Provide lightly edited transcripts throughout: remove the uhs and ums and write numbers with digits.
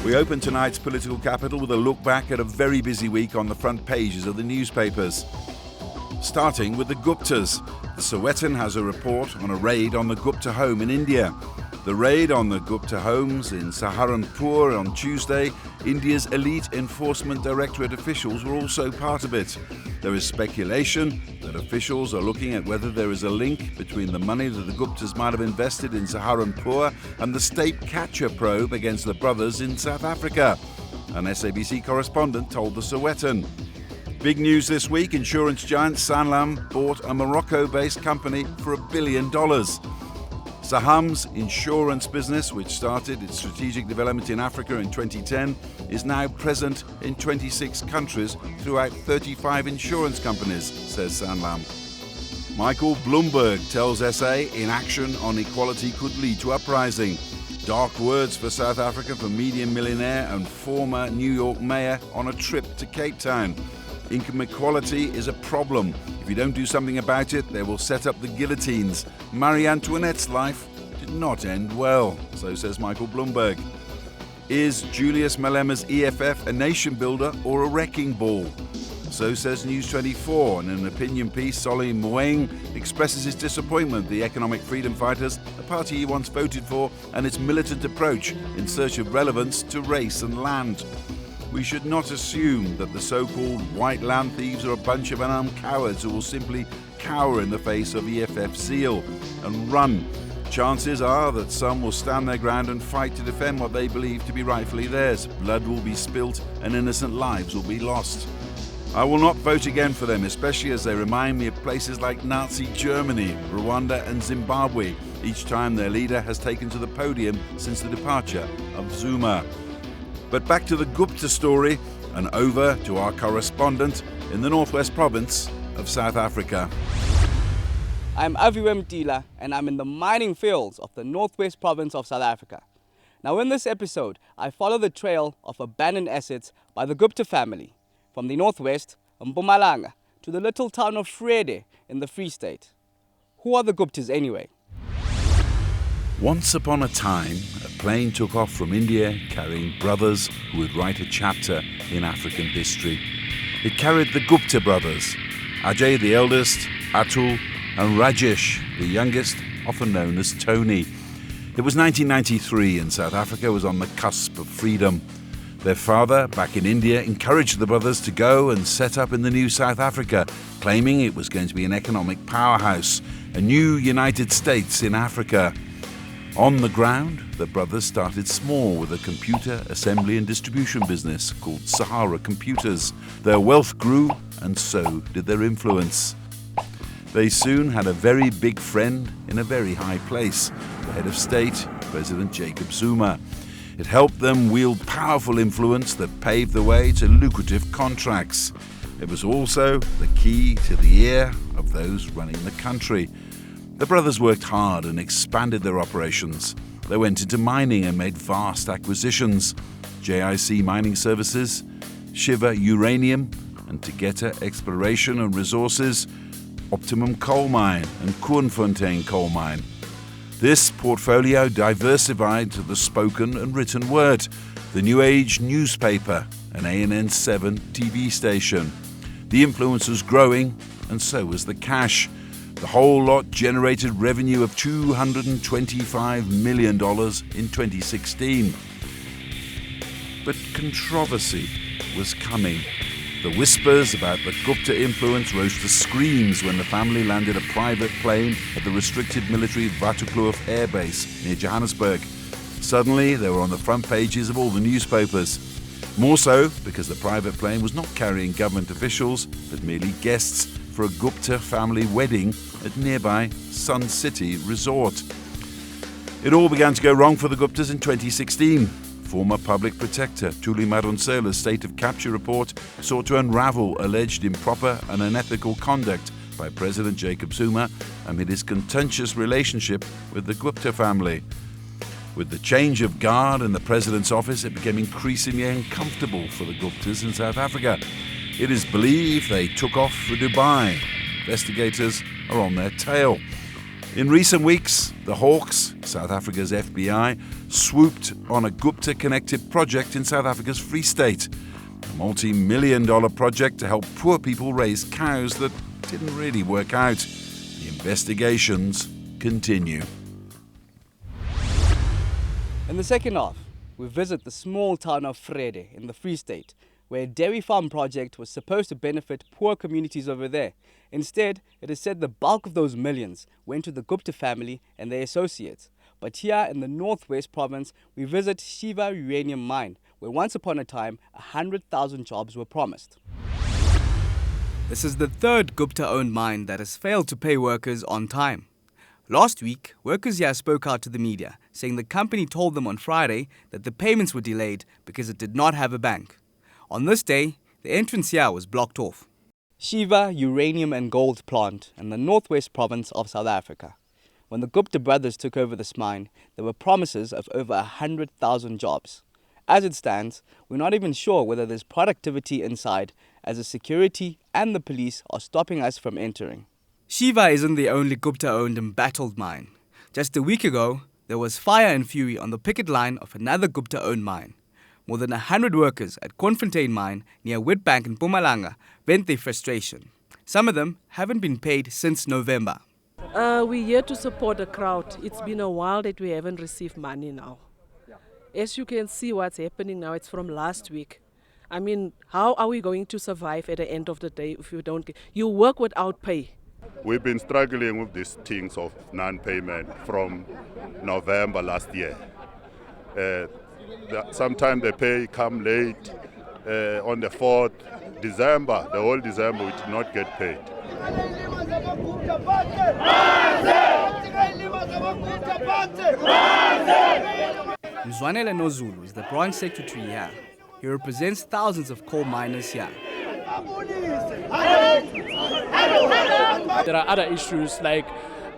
We open tonight's political capital with a look back at a very busy week on the front pages of the newspapers. Starting with the Guptas. The Sowetan has a report on a raid on the Gupta home in India. The raid on the Gupta homes in Saharanpur on Tuesday, India's elite enforcement directorate officials were also part of it. There is speculation that officials are looking at whether there is a link between the money that the Guptas might have invested in Saharanpur and the state catcher probe against the brothers in South Africa. An SABC correspondent told the Sowetan. Big news this week, insurance giant Sanlam bought a Morocco-based company for $1 billion. Saham's insurance business, which started its strategic development in Africa in 2010, is now present in 26 countries throughout 35 insurance companies, says Sanlam. Michael Bloomberg tells SA inaction on equality could lead to uprising. Dark words for South Africa from median millionaire and former New York mayor on a trip to Cape Town. Income equality is a problem. If you don't do something about it, they will set up the guillotines. Marie Antoinette's life did not end well, so says Michael Bloomberg. Is Julius Malema's EFF a nation builder or a wrecking ball? So says News 24. In an opinion piece, Solly Moeng expresses his disappointment the economic freedom fighters, a party he once voted for, and its militant approach in search of relevance to race and land. We should not assume that the so-called white land thieves are a bunch of unarmed cowards who will simply cower in the face of EFF zeal and run. Chances are that some will stand their ground and fight to defend what they believe to be rightfully theirs. Blood will be spilt and innocent lives will be lost. I will not vote again for them, especially as they remind me of places like Nazi Germany, Rwanda and Zimbabwe, each time their leader has taken to the podium since the departure of Zuma. But back to the Gupta story and over to our correspondent in the northwest province of South Africa. I'm Aviwe Mtila and I'm in the mining fields of the northwest province of South Africa. Now in this episode, I follow the trail of abandoned assets by the Gupta family from the northwest, Mpumalanga, to the little town of Vrede in the Free State. Who are the Guptas anyway? Once upon a time, a plane took off from India carrying brothers who would write a chapter in African history. It carried the Gupta brothers, Ajay the eldest, Atul, and Rajesh, the youngest, often known as Tony. It was 1993 and South Africa was on the cusp of freedom. Their father, back in India, encouraged the brothers to go and set up in the new South Africa, claiming it was going to be an economic powerhouse, a new United States in Africa. On the ground, the brothers started small with a computer assembly and distribution business called Sahara Computers. Their wealth grew, and so did their influence. They soon had a very big friend in a very high place, the head of state, President Jacob Zuma. It helped them wield powerful influence that paved the way to lucrative contracts. It was also the key to the ear of those running the country. The brothers worked hard and expanded their operations. They went into mining and made vast acquisitions. JIC Mining Services, Shiva Uranium, and Tegeta Exploration and Resources, Optimum Coal Mine and Koenfontein Coal Mine. This portfolio diversified to the spoken and written word, the New Age newspaper, an ANN7 TV station. The influence was growing, and so was the cash. The whole lot generated revenue of $225 million in 2016. But controversy was coming. The whispers about the Gupta influence rose to screams when the family landed a private plane at the restricted military Vatukloof Air Base near Johannesburg. Suddenly, they were on the front pages of all the newspapers. More so because the private plane was not carrying government officials, but merely guests for a Gupta family wedding at nearby Sun City Resort. It all began to go wrong for the Guptas in 2016. Former public protector Thuli Madonsela's state of capture report sought to unravel alleged improper and unethical conduct by President Jacob Zuma amid his contentious relationship with the Gupta family. With the change of guard in the president's office, it became increasingly uncomfortable for the Guptas in South Africa. It is believed they took off for Dubai. Investigators are on their tail. In recent weeks, the Hawks, South Africa's FBI, swooped on a Gupta-connected project in South Africa's Free State, a multi-million-dollar project to help poor people raise cows that didn't really work out. The investigations continue. In the second half, we visit the small town of Vrede in the Free State, where a dairy farm project was supposed to benefit poor communities over there. Instead, it is said the bulk of those millions went to the Gupta family and their associates. But here in the Northwest Province, we visit Shiva Uranium Mine, where once upon a time, 100,000 jobs were promised. This is the third Gupta-owned mine that has failed to pay workers on time. Last week, workers here spoke out to the media, saying the company told them on Friday that the payments were delayed because it did not have a bank. On this day, the entrance here was blocked off. Shiva Uranium and Gold Plant in the Northwest Province of South Africa. When the Gupta brothers took over this mine, there were promises of over 100,000 jobs. As it stands, we're not even sure whether there's productivity inside, as the security and the police are stopping us from entering. Shiva isn't the only Gupta-owned embattled mine. Just a week ago, there was fire and fury on the picket line of another Gupta-owned mine. More than 100 workers at Konfontein mine near Witbank in Mpumalanga vent their frustration. Some of them haven't been paid since November. We're here to support the crowd. It's been a while that we haven't received money now. As you can see what's happening now, it's from last week. I mean, how are we going to survive at the end of the day if you don't you work without pay? We've been struggling with these things of non-payment from November last year. Sometimes the pay come late. On the 4th December, the whole December we did not get paid. Mzwanele Nozulu is the branch secretary here. He represents thousands of coal miners here. There are other issues like,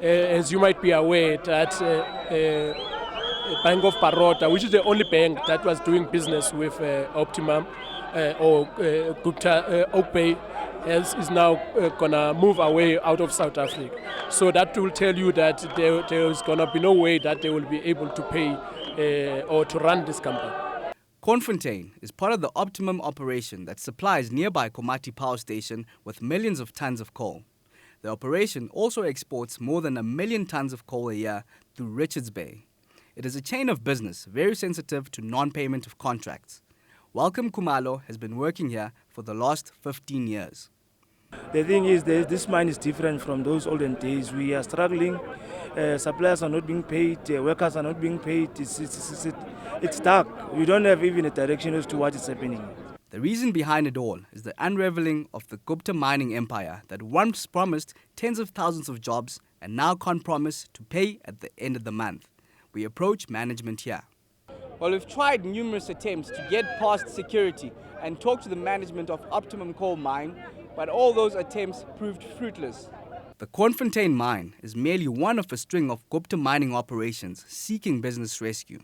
as you might be aware, that Bank of Baroda, which is the only bank that was doing business with Optimum or Gupta Oakbay, is now going to move away out of South Africa. So that will tell you that there is going to be no way that they will be able to pay or to run this company. Konfontein is part of the Optimum operation that supplies nearby Komati power station with millions of tons of coal. The operation also exports more than 1 million tons of coal a year through Richards Bay. It is a chain of business very sensitive to non-payment of contracts. Welcome Kumalo has been working here for the last 15 years. The thing is, this mine is different from those olden days. We are struggling. Suppliers are not being paid. Workers are not being paid. It's dark. We don't have even a direction as to what is happening. The reason behind it all is the unraveling of the Gupta mining empire that once promised tens of thousands of jobs and now can't promise to pay at the end of the month. We approach management here. Well, we've tried numerous attempts to get past security and talk to the management of Optimum Coal Mine, but all those attempts proved fruitless. The Konfontein mine is merely one of a string of Gupta mining operations seeking business rescue.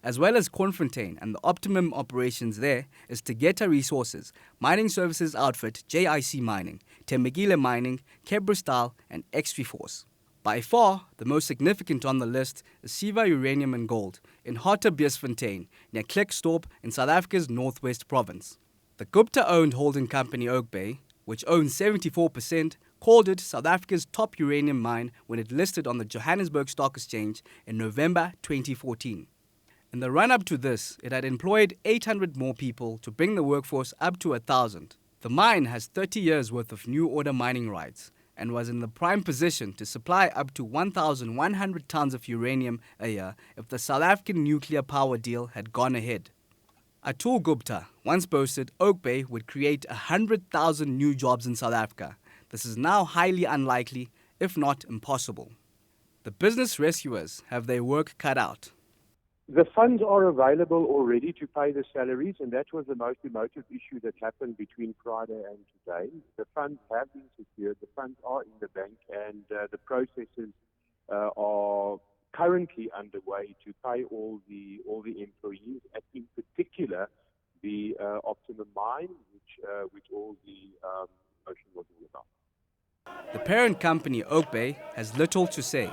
As well as Konfontein and the Optimum operations there is Tegeta Resources, mining services outfit JIC Mining, Tembekile Mining, Kebrastal and X-Force. By far, the most significant on the list is Shiva Uranium and Gold in Hartbeesfontein, near Klerksdorp in South Africa's Northwest Province. The Gupta-owned holding company Oakbay, which owns 74%, called it South Africa's top uranium mine when it listed on the Johannesburg Stock Exchange in November 2014. In the run-up to this, it had employed 800 more people to bring the workforce up to 1,000. The mine has 30 years worth of new order mining rights and was in the prime position to supply up to 1,100 tons of uranium a year if the South African nuclear power deal had gone ahead. Atul Gupta once boasted Oakbay would create 100,000 new jobs in South Africa. This is now highly unlikely, if not impossible. The business rescuers have their work cut out. The funds are available already to pay the salaries, and that was the most emotive issue that happened between Friday and today. The funds have been secured, the funds are in the bank, and the processes are currently underway to pay all the employees, and in particular the Optimum Mine, which all the motion was all about. The parent company, Optimum, has little to say.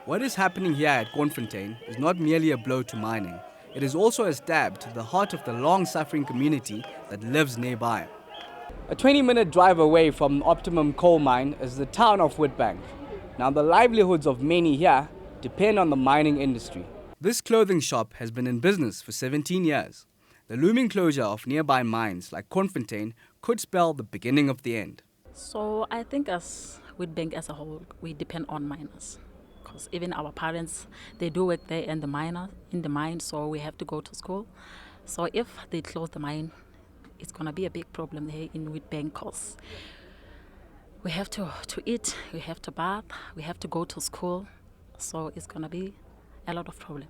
What is happening here at Kornfontein is not merely a blow to mining. It is also a stab to the heart of the long-suffering community that lives nearby. A 20-minute drive away from Optimum Coal Mine is the town of Witbank. Now, the livelihoods of many here depend on the mining industry. This clothing shop has been in business for 17 years. The looming closure of nearby mines like Kornfontein could spell the beginning of the end. So I think as Witbank as a whole, we depend on miners. Because even our parents, they do work there in the mine, so we have to go to school. So if they close the mine, it's going to be a big problem here in Witbank because we have to eat, we have to bath, we have to go to school. So it's going to be a lot of problem.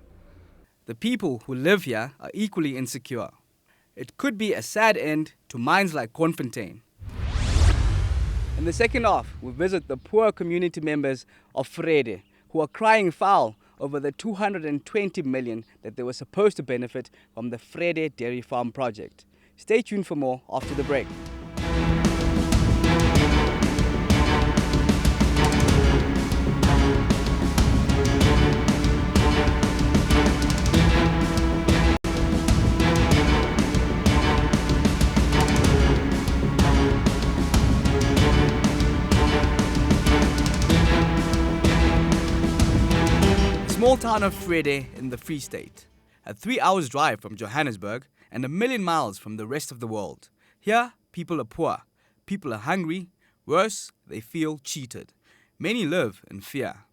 The people who live here are equally insecure. It could be a sad end to mines like Kornfontein. In the second half, we visit the poor community members of Vrede, who are crying foul over the 220 million that they were supposed to benefit from the Vrede Dairy Farm project. Stay tuned for more after the break. Small town of Vrede in the Free State, a 3 hours drive from Johannesburg and 1 million miles from the rest of the world. Here, people are poor, people are hungry, worse, they feel cheated. Many live in fear.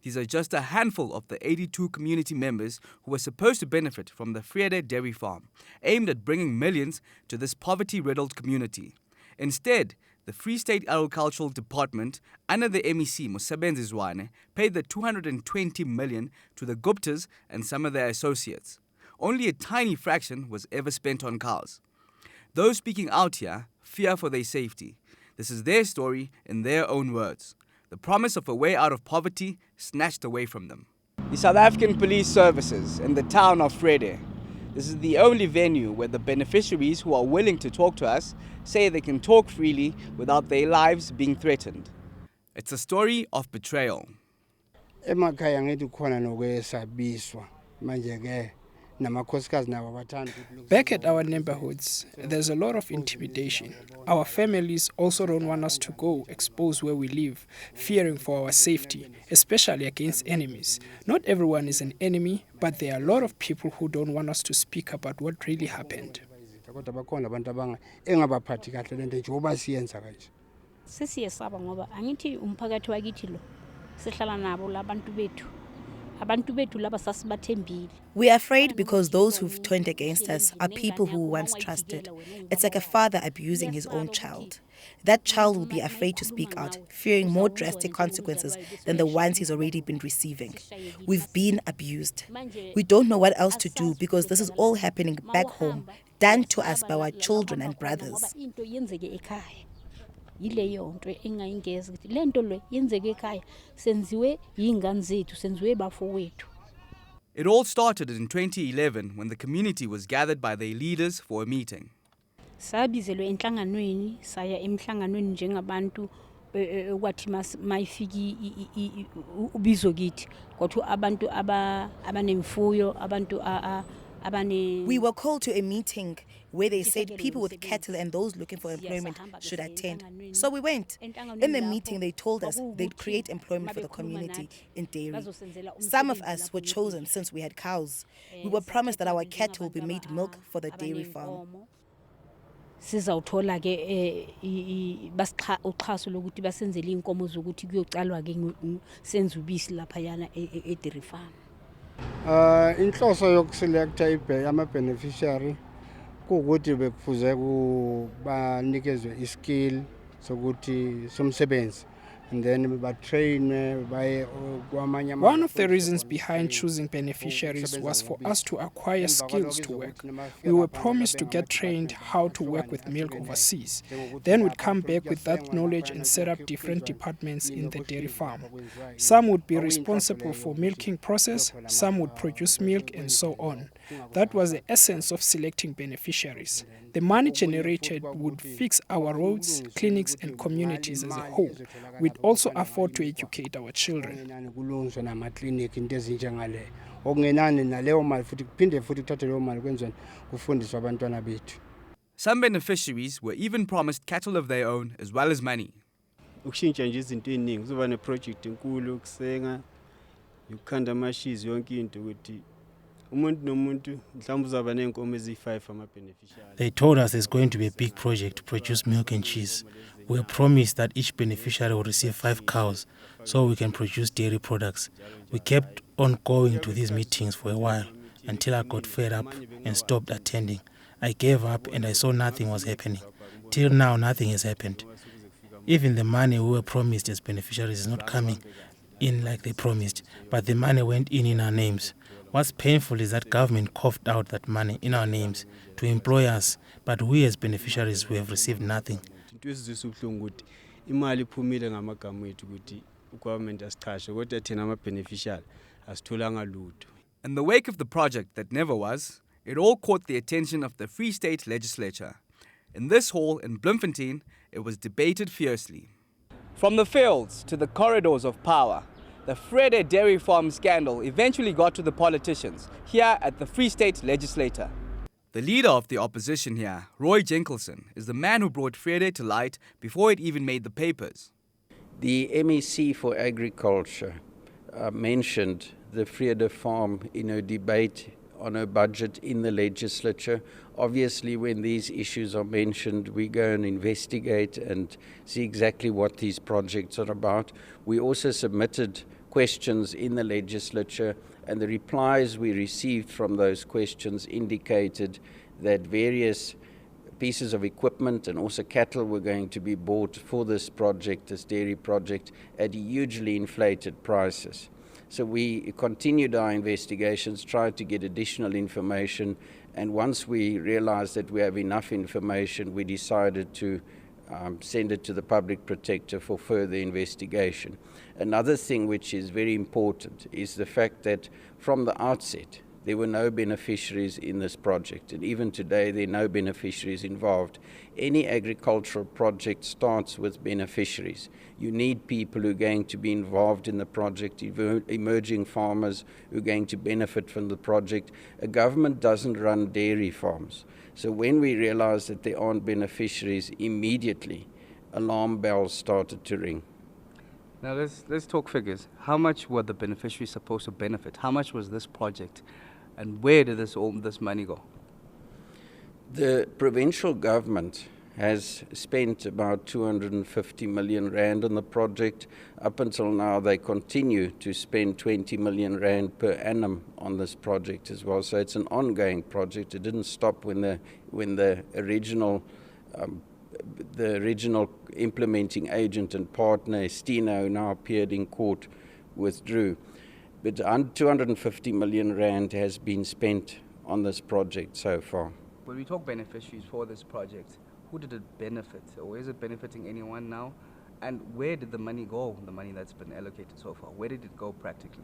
These are just a handful of the 82 community members who were supposed to benefit from the Vrede Dairy Farm, aimed at bringing millions to this poverty-riddled community. Instead, the Free State Agricultural Department, under the MEC Mosebenzi Zwane, paid the 220 million to the Guptas and some of their associates. Only a tiny fraction was ever spent on cows. Those speaking out here fear for their safety. This is their story in their own words. The promise of a way out of poverty snatched away from them. The South African Police Services in the town of Vrede. This is the only venue where the beneficiaries who are willing to talk to us say they can talk freely without their lives being threatened. It's a story of betrayal. Back at our neighborhoods, there's a lot of intimidation. Our families also don't want us to go expose where we live, fearing for our safety, especially against enemies. Not everyone is an enemy, but there are a lot of people who don't want us to speak about what really happened. We are afraid because those who've turned against us are people who we once trusted. It's like a father abusing his own child. That child will be afraid to speak out, fearing more drastic consequences than the ones he's already been receiving. We've been abused. We don't know what else to do because this is all happening back home, done to us by our children and brothers. It all started in 2011 when the community was gathered by their leaders for a meeting. We were called to a meeting where they said people with cattle and those looking for employment should attend. So we went. In the meeting, they told us they'd create employment for the community in dairy. Some of us were chosen since we had cows. We were promised that our cattle will be made milk for the dairy farm. Inhloso yokuselecta ama-beneficiary kuwukuthi bekufuze banikezwe iskill sokuthi somsebenzi and then batrain by One of the reasons behind choosing beneficiaries was for us to acquire skills to work. We were promised to get trained how to work with milk overseas. Then we'd come back with that knowledge and set up different departments in the dairy farm. Some would be responsible for milking process, some would produce milk, and so on. That was the essence of selecting beneficiaries. The money generated would fix our roads, clinics, and communities as a whole. We'd also afford to educate our children. Some beneficiaries were even promised cattle of their own as well as money. Ukushintsha nje izinto eziningi kuzoba neproject enkulu yokusenga yokukhanda amashizi yonke into ukuthi umuntu nomuntu mhlawumbe uzaba nenkomo ezi5 ama-beneficiary. They told us there's going to be a big project to produce milk and cheese. We were promised that each beneficiary will receive 5 cows so we can produce dairy products. We kept on going to these meetings for a while until I got fed up and stopped attending. I gave up and I saw nothing was happening. Till now, nothing has happened. Even the money we were promised as beneficiaries is not coming in like they promised, but the money went in our names. What's painful is that government coughed out that money in our names to employ us, but we as beneficiaries, we have received nothing. Imali iphumile ngamagama ethu ukuthi ugovernment asichashe kodwa thina ama-beneficiary asitholanga lutho. In the wake of the project that never was, it all caught the attention of the Free State legislature. In this hall in Bloemfontein, it was debated fiercely. From the fields to the corridors of power, the Vrede Dairy Farm scandal eventually got to the politicians here at the Free State legislature. The leader of the opposition here, Roy Jenkinson, is the man who brought Vrede to light before it even made the papers. The MEC for Agriculture mentioned the Vrede Farm in a debate on a budget in the legislature. Obviously, when these issues are mentioned, we go and investigate and see exactly what these projects are about. We also submitted questions in the legislature, and the replies we received from those questions indicated that various pieces of equipment and also cattle were going to be bought for this project, this dairy project, at hugely inflated prices. So we continued our investigations, tried to get additional information, and once we realized that we have enough information, we decided to send it to the Public Protector for further investigation. Another thing which is very important is the fact that from the outset, there were no beneficiaries in this project, and even today there are no beneficiaries involved. Any agricultural project starts with beneficiaries. You need people who are going to be involved in the project, emerging farmers who are going to benefit from the project. A government doesn't run dairy farms. So when we realized that there aren't beneficiaries, immediately alarm bells started to ring. Now let's talk figures. How much were the beneficiaries supposed to benefit? How much was this project? And where did all this money go? The provincial government has spent about 250 million rand on the project. Up until now, they continue to spend 20 million rand per annum on this project as well. So it's an ongoing project. It didn't stop when the original implementing agent and partner, Estina, who now appeared in court, withdrew. But 250 million rand has been spent on this project so far. When we talk beneficiaries for this project, who did it benefit? Or is it benefiting anyone now? And where did the money go, the money that's been allocated so far? Where did it go practically?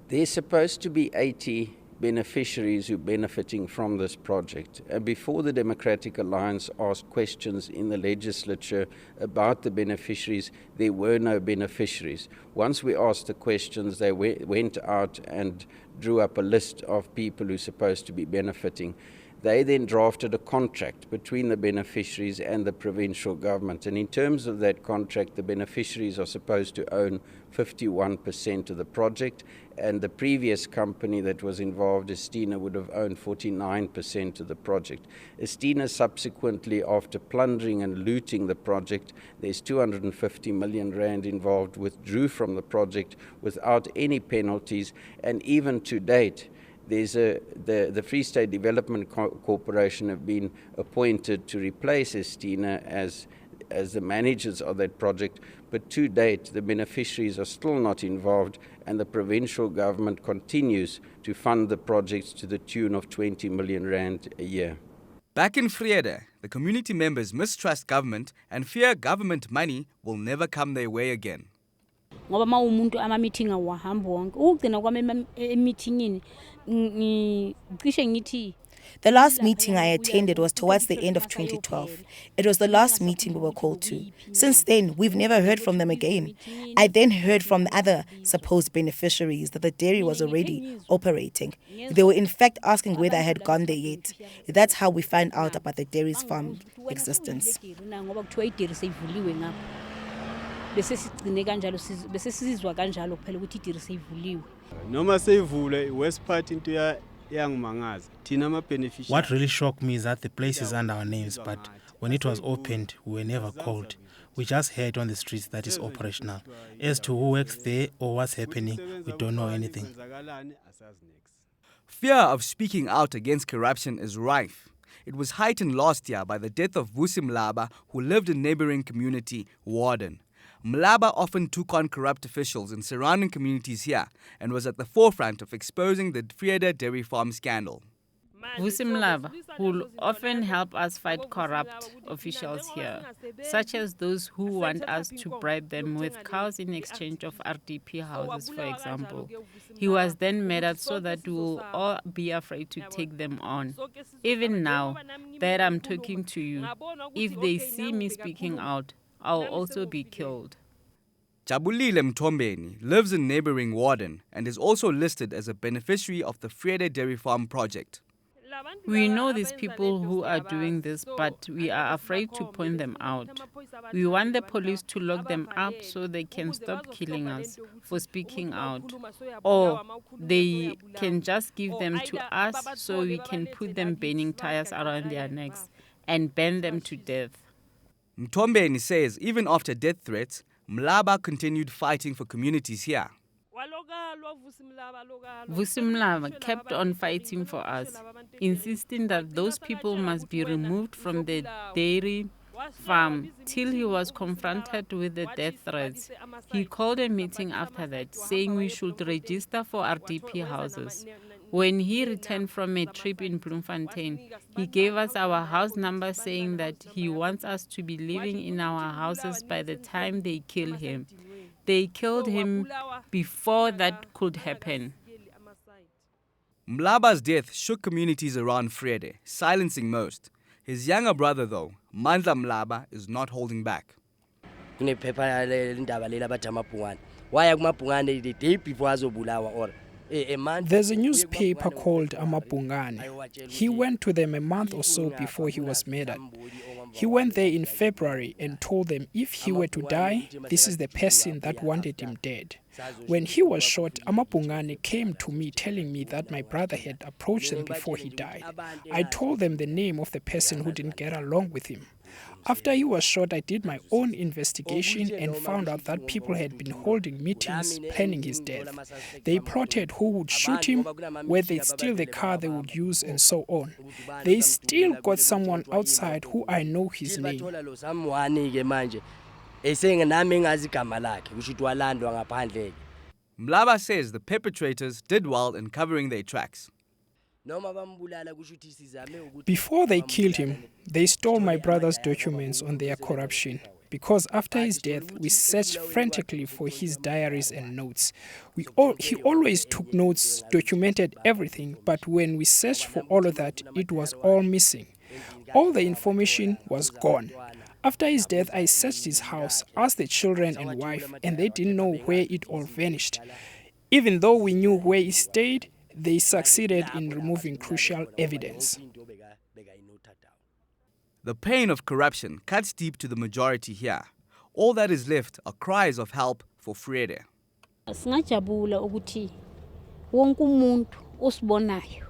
There's supposed to be 80 beneficiaries who are benefiting from this project. And before the Democratic Alliance asked questions in the legislature about the beneficiaries, there were no beneficiaries. Once we asked the questions, they went out and drew up a list of people who are supposed to be benefiting. They then drafted a contract between the beneficiaries and the provincial government. And in terms of that contract, the beneficiaries are supposed to own 51% of the project, and the previous company that was involved, Estina, would have owned 49% of the project. Estina subsequently, after plundering and looting the project, there's 250 million rand involved, withdrew from the project without any penalties, and even to date, there's the Free State Development Corporation have been appointed to replace Estina as as the managers of that project, but to date the beneficiaries are still not involved, and the provincial government continues to fund the projects to the tune of 20 million rand a year. Back in Vrede, the community members mistrust government and fear government money will never come their way again. Ngoba mawumuntu ama-meeting awahamba wonke ukugcina kwami emeetingini ngicishe ngithi. The last meeting I attended was towards the end of 2012. It was the last meeting we were called to. Since then, we've never heard from them again. I then heard from the other supposed beneficiaries that the dairy was already operating. They were in fact asking whether I had gone there yet. That's how we found out about the dairy's farm existence. Noma seyivule west part into ya What really shocked me is that the place is under our names, but when it was opened, we were never called. We just heard on the streets that it's operational. As to who works there or what's happening, we don't know anything. Fear of speaking out against corruption is rife. It was heightened last year by the death of Mlaba, who lived in neighboring community Warden. Mlaba often took on corrupt officials in surrounding communities here and was at the forefront of exposing the Vrede Dairy Farm scandal. Mlaba will often help us fight corrupt officials here, such as those who want us to bribe them with cows in exchange of RDP houses, for example. He was then murdered so that we will all be afraid to take them on. Even now that I'm talking to you, if they see me speaking out, I'll also be killed. Jabulile Mtombeni lives in neighboring Warden and is also listed as a beneficiary of the Vrede Dairy Farm project. We know these people who are doing this, but we are afraid to point them out. We want the police to lock them up so they can stop killing us for speaking out. Or they can just give them to us so we can put them burning tires around their necks and burn them to death. Mtombeni says even after death threats, Mlaba continued fighting for communities here. Mlaba kept on fighting for us, insisting that those people must be removed from the dairy farm till he was confronted with the death threats. He called a meeting after that, saying we should register for RDP houses. When he returned from a trip in Bloemfontein, he gave us our house number, saying that he wants us to be living in our houses by the time they kill him. They killed him before that could happen. Mlaba's death shook communities around Vrede, silencing most. His younger brother, though, Mandla Mlaba, is not holding back. There's a newspaper called Amapungane. He went to them a month or so before he was murdered. He went there in February and told them if he were to die, this is the person that wanted him dead. When he was shot, Amapungane came to me telling me that my brother had approached them before he died. I told them the name of the person who didn't get along with him. After he was shot, I did my own investigation and found out that people had been holding meetings planning his death. They plotted who would shoot him, where they'd steal the car they would use, and so on. They still got someone outside who I know his name. Mlaba says the perpetrators did well in covering their tracks. Before they killed him, they stole my brother's documents on their corruption. Because after his death, we searched frantically for his diaries and notes. He always took notes, documented everything, but when we searched for all of that, it was all missing. All the information was gone. After his death, I searched his house, asked the children and wife, and they didn't know where it all vanished. Even though we knew where he stayed, they succeeded in removing crucial evidence. The pain of corruption cuts deep to the majority here. All that is left are cries of help for Vrede. Singajabula ukuthi wonke umuntu osibonayo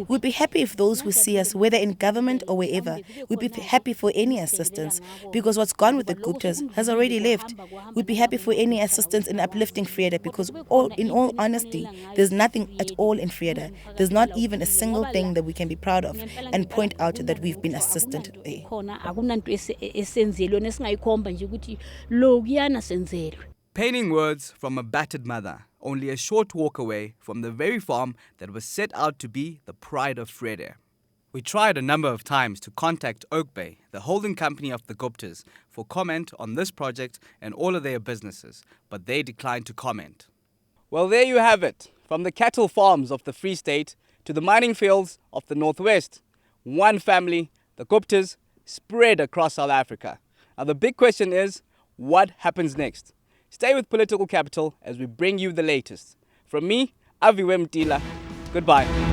We'd be happy if those who see us, whether in government or wherever, would be happy for any assistance, because what's gone with the Guptas has already left. We'd be happy for any assistance in uplifting Vrede, because in all honesty, there's nothing at all in Vrede. There's not even a single thing that we can be proud of and point out that we've been assisted there. Painting words from a battered mother, only a short walk away from the very farm that was set out to be the pride of Vrede. We tried a number of times to contact Oak Bay, the holding company of the Guptas, for comment on this project and all of their businesses, but they declined to comment. Well, there you have it. From the cattle farms of the Free State to the mining fields of the Northwest. One family, the Guptas, spread across South Africa. Now the big question is, what happens next? Stay with Political Capital as we bring you the latest. From me, Aviwe Mtila, goodbye.